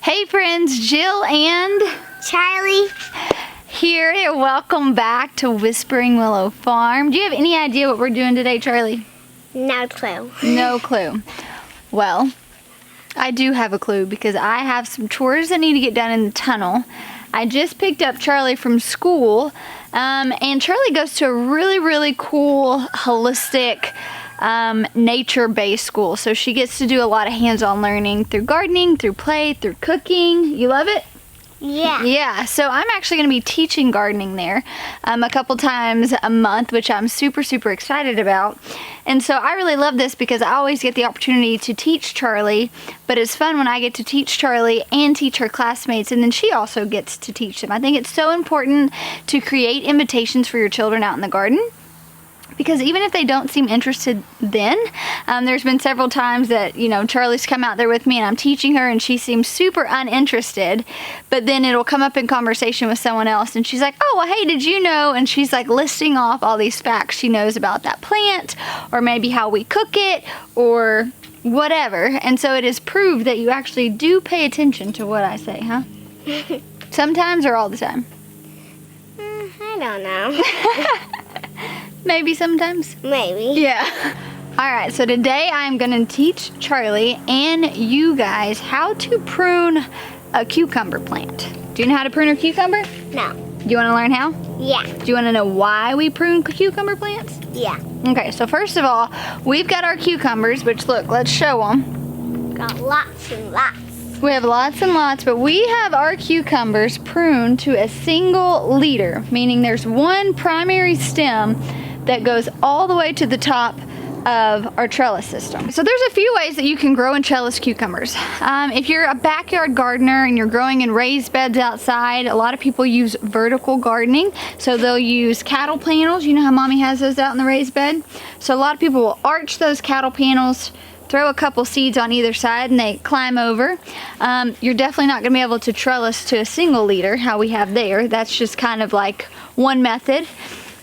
Hey friends, Jill and Charlie here. Welcome back to Whispering Willow Farm. Do you have any idea what we're doing today, Charlie? No clue. No clue. Well, I do have a clue because I have some chores that need to get done in the tunnel. I just picked up Charlie from school, and Charlie goes to a really cool, holistic, nature-based school. So she gets to do a lot of hands-on learning through gardening, through play, through cooking. You love it? Yeah. Yeah, so I'm actually going to be teaching gardening there a couple times a month, which I'm super excited about. And so I really love this because I always get the opportunity to teach Charlie, but it's fun when I get to teach Charlie and teach her classmates, and then she also gets to teach them. I think it's so important to create invitations for your children out in the garden, because even if they don't seem interested then, there's been several times that, you know, Charlie's come out there with me and I'm teaching her and she seems super uninterested, but then it'll come up in conversation with someone else and she's like, oh, well, hey, did you know? And she's like listing off all these facts she knows about that plant, or maybe how we cook it, or whatever. And so it is proved that you actually do pay attention to what I say, huh? Sometimes or all the time? I don't know. Maybe sometimes? Maybe. Yeah. Alright, so today I'm going to teach Charlie and you guys how to prune a cucumber plant. Do you know how to prune a cucumber? No. Do you want to learn how? Yeah. Do you want to know why we prune cucumber plants? Yeah. Okay, so first of all, we've got our cucumbers, which look, let's show them. Got lots and lots. We have lots and lots, but we have our cucumbers pruned to a single leader, meaning there's one primary stem that goes all the way to the top of our trellis system. So there's a few ways that you can grow and trellis cucumbers. If you're a backyard gardener and you're growing in raised beds outside, a lot of people use vertical gardening. So they'll use cattle panels. You know how mommy has those out in the raised bed? So a lot of people will arch those cattle panels, throw a couple seeds on either side, and they climb over. You're definitely not gonna be able to trellis to a single leader, how we have there. That's just kind of like one method.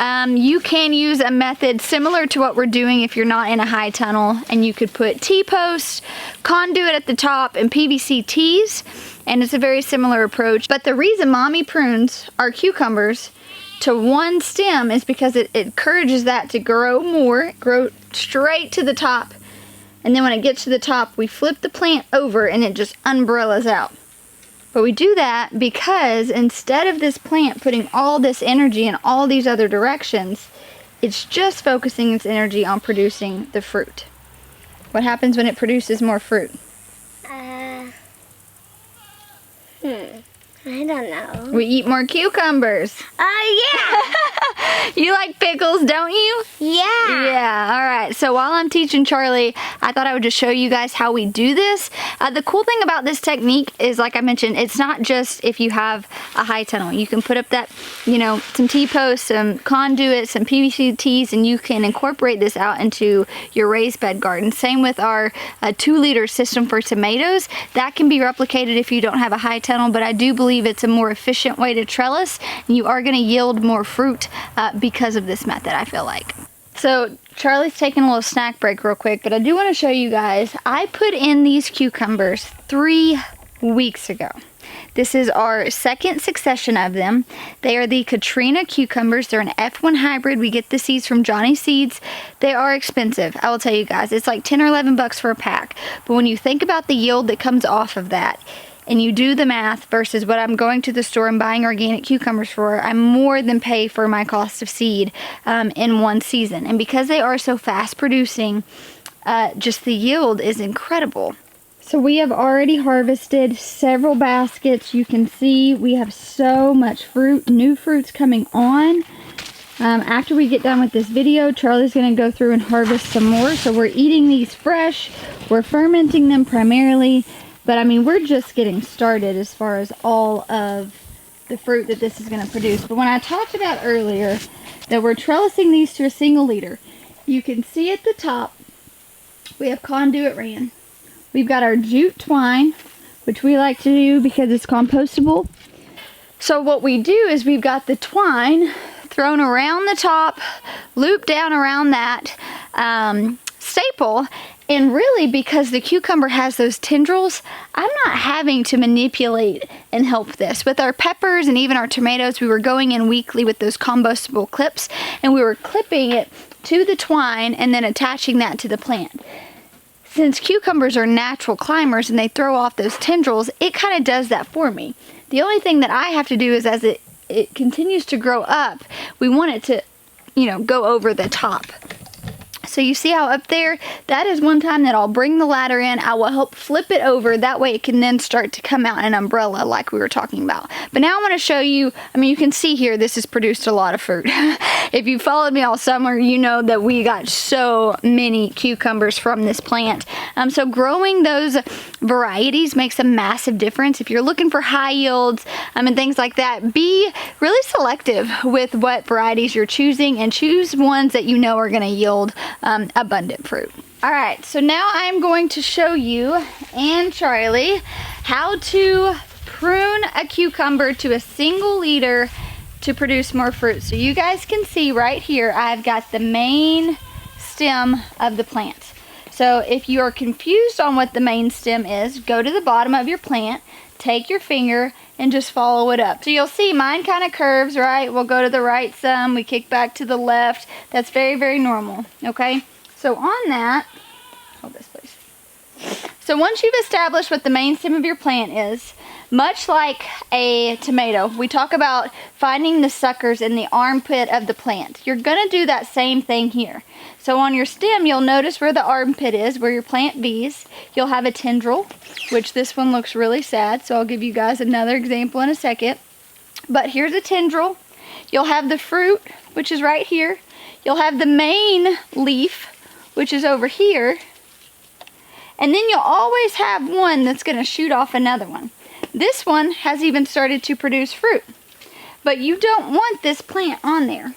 You can use a method similar to what we're doing if you're not in a high tunnel, and you could put T-posts, conduit at the top, and PVC tees, and it's a very similar approach. But the reason mommy prunes our cucumbers to one stem is because it encourages that to grow more, grow straight to the top, and then when it gets to the top, we flip the plant over and it just umbrellas out. But we do that because instead of this plant putting all this energy in all these other directions, it's just focusing its energy on producing the fruit. What happens when it produces more fruit? I don't know. We eat more cucumbers. Oh, You like pickles, don't you? yeah. Yeah, all right. So while I'm teaching Charlie, I thought I would just show you guys how we do this. The cool thing about this technique is, like I mentioned, it's not just if you have a high tunnel. You can put up that, you know, some T-posts, some conduit, some PVC tees, and you can incorporate this out into your raised bed garden. Same with our 2-liter system for tomatoes. That can be replicated if you don't have a high tunnel, but I do believe it's a more efficient way to trellis, and you are going to yield more fruit because of this method, I feel like. So Charlie's taking a little snack break real quick, but I do want to show you guys, I put in these cucumbers 3 weeks ago. This is our second succession of them. They are the Katrina cucumbers. They're an F1 hybrid. We get the seeds from Johnny Seeds. They are expensive, I will tell you guys. It's like 10 or 11 bucks for a pack. But when you think about the yield that comes off of that, and you do the math versus what I'm going to the store and buying organic cucumbers for, I more than pay for my cost of seed in one season. And because they are so fast producing, just the yield is incredible. So we have already harvested several baskets. You can see we have so much fruit, new fruits coming on. After we get done with this video, Charlie's going to go through and harvest some more. So we're eating these fresh. We're fermenting them primarily. But I mean, we're just getting started as far as all of the fruit that this is going to produce. But when I talked about earlier that we're trellising these to a single leader, you can see at the top, we have conduit ran. We've got our jute twine, which we like to do because it's compostable. So what we do is we've got the twine thrown around the top, looped down around that staple, And really, because the cucumber has those tendrils, I'm not having to manipulate and help this. With our peppers and even our tomatoes, we were going in weekly with those compostable clips, and we were clipping it to the twine and then attaching that to the plant. Since cucumbers are natural climbers and they throw off those tendrils, it kind of does that for me. The only thing that I have to do is as it continues to grow up, we want it to, you know, go over the top. So you see how up there, that is one time that I'll bring the ladder in. I will help flip it over. That way it can then start to come out an umbrella like we were talking about. But now I want to show you, I mean, you can see here, this has produced a lot of fruit. If you followed me all summer, you know that we got so many cucumbers from this plant. So growing those varieties makes a massive difference. If you're looking for high yields and things like that, be really selective with what varieties you're choosing and choose ones that you know are going to yield abundant fruit. Alright, so now I'm going to show you and Charlie how to prune a cucumber to a single leader to produce more fruit. So you guys can see right here, I've got the main stem of the plant. So if you are confused on what the main stem is, go to the bottom of your plant, take your finger and just follow it up. So you'll see mine kind of curves, right? We'll go to the right some, we kick back to the left. That's very, very normal, okay? So on that, hold this please. So once you've established what the main stem of your plant is, much like a tomato, we talk about finding the suckers in the armpit of the plant. You're gonna do that same thing here. So on your stem, you'll notice where the armpit is, where your plant V's. You'll have a tendril, which this one looks really sad, so I'll give you guys another example in a second. But here's a tendril. You'll have the fruit, which is right here. You'll have the main leaf, which is over here. And then you'll always have one that's gonna shoot off another one. This one has even started to produce fruit. But you don't want this plant on there.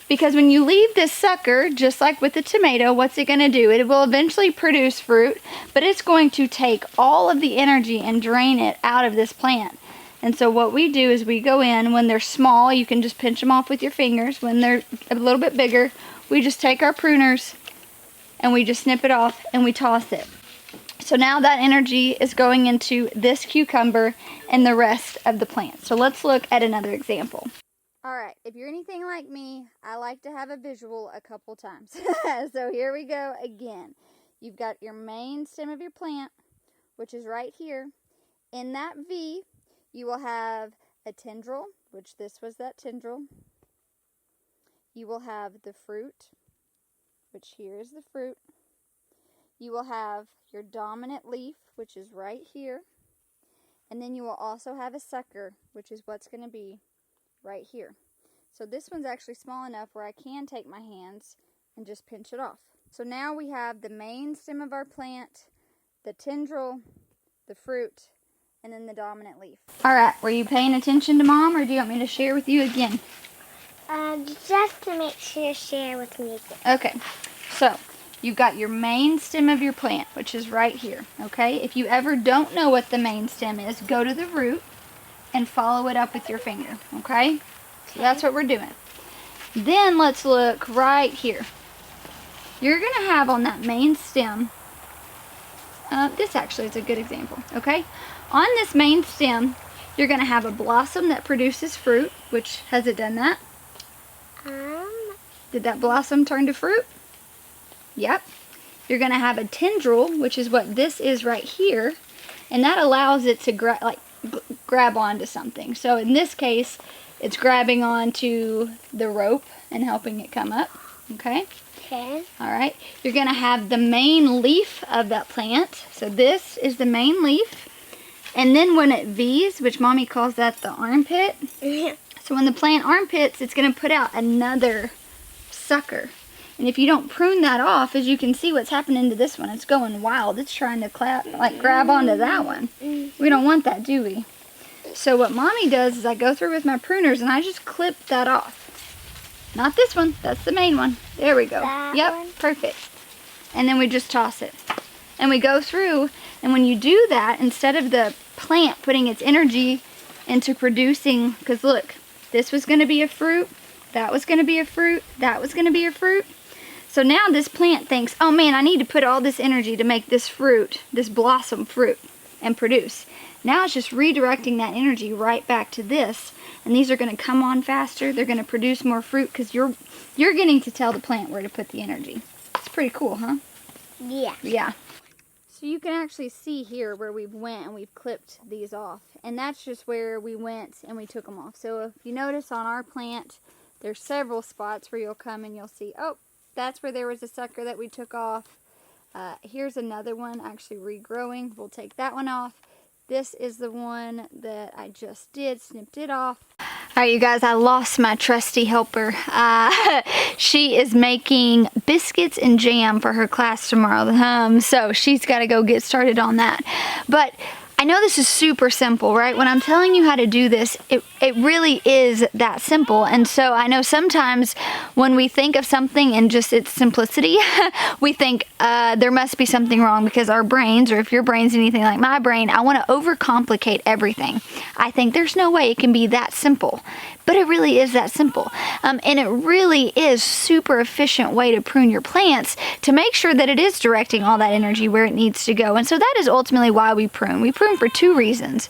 Because when you leave this sucker, just like with the tomato, what's it going to do? It will eventually produce fruit, but it's going to take all of the energy and drain it out of this plant. And so what we do is we go in, when they're small, you can just pinch them off with your fingers. When they're a little bit bigger, we just take our pruners and we just snip it off and we toss it. So now that energy is going into this cucumber and the rest of the plant. So let's look at another example. Alright, if you're anything like me, I like to have a visual a couple times. So here we go again. You've got your main stem of your plant, which is right here. In that V, you will have a tendril, which this was that tendril. You will have the fruit, which here is the fruit. You will have your dominant leaf, which is right here. And then you will also have a sucker, which is what's going to be right here. So this one's actually small enough where I can take my hands and just pinch it off. So now we have the main stem of our plant, the tendril, the fruit, and then the dominant leaf. Alright, were you paying attention to Mom, or do you want me to share with you again? Just to make sure, share with me again. Okay, so you've got your main stem of your plant, which is right here, okay? If you ever don't know what the main stem is, go to the root and follow it up with your finger, okay? So that's what we're doing. Then let's look right here. You're going to have on that main stem, this actually is a good example, okay? On this main stem, you're going to have a blossom that produces fruit, which, has it done that? Did that blossom turn to fruit? Yep. You're going to have a tendril, which is what this is right here, and that allows it to grab onto something. So in this case, it's grabbing onto the rope and helping it come up, okay? Okay. Alright, you're going to have the main leaf of that plant. So this is the main leaf. And then when it V's, which Mommy calls that the armpit. So when the plant armpits, it's going to put out another sucker. And if you don't prune that off, as you can see what's happening to this one, it's going wild. It's trying to grab onto that one. We don't want that, do we? So what Mommy does is I go through with my pruners and I just clip that off. Not this one, that's the main one. There we go. Yep, perfect. And then we just toss it. And we go through, and when you do that, instead of the plant putting its energy into producing, because look, this was going to be a fruit, that was going to be a fruit, that was going to be a fruit. So now this plant thinks, oh man, I need to put all this energy to make this fruit, this blossom fruit, and produce. Now it's just redirecting that energy right back to this. And these are going to come on faster. They're going to produce more fruit because you're getting to tell the plant where to put the energy. It's pretty cool, huh? Yeah. Yeah. So you can actually see here where we went and we've clipped these off. And that's just where we went and we took them off. So if you notice on our plant, there's several spots where you'll come and you'll see, oh, that's where there was a sucker that we took off. Here's another one actually regrowing. We'll take that one off. This is the one that I just did, snipped it off. All right, you guys, I lost my trusty helper. She is making biscuits and jam for her class tomorrow. So she's got to go get started on that. But I know this is super simple, right? When I'm telling you how to do this, it really is that simple. And so I know sometimes when we think of something in just its simplicity, we think there must be something wrong because our brains, or if your brain's anything like my brain, I want to overcomplicate everything. I think there's no way it can be that simple. But it really is that simple. And it really is super efficient way to prune your plants to make sure that it is directing all that energy where it needs to go. And so that is ultimately why we prune. We prune for two reasons.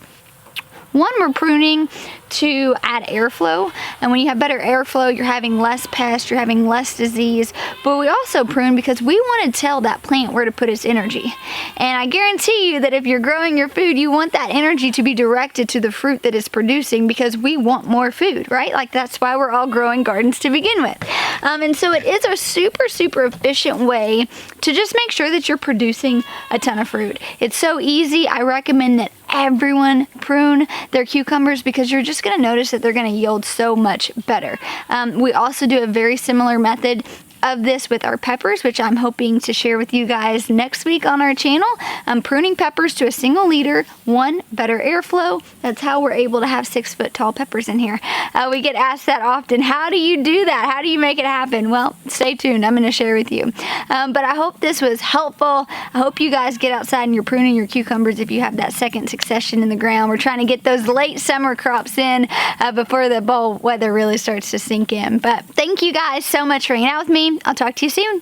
One, we're pruning to add airflow, and when you have better airflow, you're having less pests, you're having less disease. But we also prune because we want to tell that plant where to put its energy. And I guarantee you that if you're growing your food, you want that energy to be directed to the fruit that it's producing because we want more food, right? Like that's why we're all growing gardens to begin with. And so it is a super, super efficient way to just make sure that you're producing a ton of fruit. It's so easy. I recommend that everyone prune their cucumbers because you're just going to notice that they're going to yield so much better. We also do a very similar method of this with our peppers, which I'm hoping to share with you guys next week on our channel. Pruning peppers to a single liter, one, better airflow. That's how we're able to have 6 foot tall peppers in here. We get asked that often, how do you do that? How do you make it happen? Well, stay tuned, I'm going to share with you. But I hope this was helpful. I hope you guys get outside and you're pruning your cucumbers if you have that second succession in the ground. We're trying to get those late summer crops in before the fall weather really starts to sink in. But thank you guys so much for hanging out with me. I'll talk to you soon.